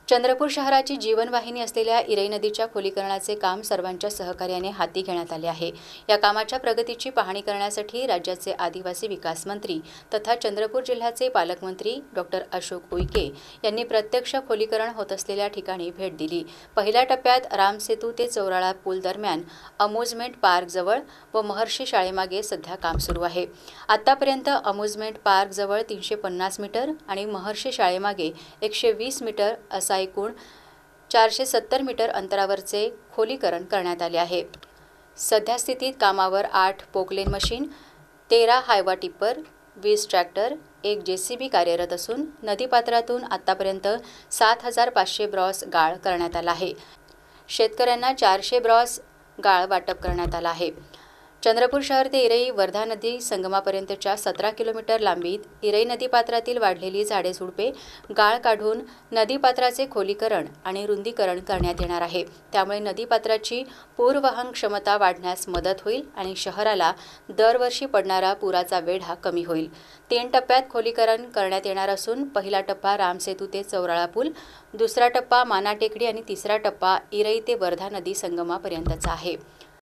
चंद्रपूर शहराची जीवनवाहिनी असलेल्या इरई नदीच्या खोलीकरणाचे काम सर्वांच्या सहकार्याने हाती घेण्यात आले आहे। या कामाच्या प्रगतीची पाहणी करण्यासाठी राज्याचे आदिवासी विकास मंत्री तथा चंद्रपूर जिल्ह्याचे पालकमंत्री डॉक्टर अशोक उईके यांनी प्रत्यक्ष खोलीकरण होत असलेल्या ठिकाणी भेट दिली। पहिल्या टप्प्यात रामसेतू ते चौराळा पूल दरम्यान अम्युजमेंट पार्क जवळ व महर्षी शाळेमागे सध्या काम सुरू आहे। आतापर्यंत अम्युजमेंट पार्क जवळ 350 मीटर आणि महर्षी शाळेमागे 120 मीटर असा एकूण 470 मीटर अंतरावरचे खोलीकरण करण्यात आले आहे। सध्या स्थितीत कामावर 8 Poclain machine, 13 Hyva tipper, 20 tractor, 1 JCB कार्यरत असून नदीपात्रातून आतापर्यंत 7500 ब्रॉस गाळ करण्यात आला आहे। शेतकऱ्यांना 400 ब्रॉस गाळ वाटप करण्यात आला आहे। चंद्रपूर शहर ते इरई वर्धा नदी संगमापर्यंतच्या 17 किलोमीटर लांबीत इरई नदीपात्रातील वाढलेली झाडे-झुडपे गाळ काढून नदीपात्राचे खोलीकरण आणि रुंदीकरण करण्यात येणार आहे। त्यामुळे नदीपात्राची पूरवहन क्षमता वाढण्यास मदत होईल आणि शहराला दरवर्षी पडणारा पुराचा वेढा कमी होईल। 3 टप्प्यात खोलीकरण करण्यात येणार असून पहिला टप्पा रामसेतू ते चौराळा पूल, दुसरा टप्पा माना टेकडी आणि तिसरा टप्पा इरई ते वर्धा नदी संगमापर्यंतचा आहे।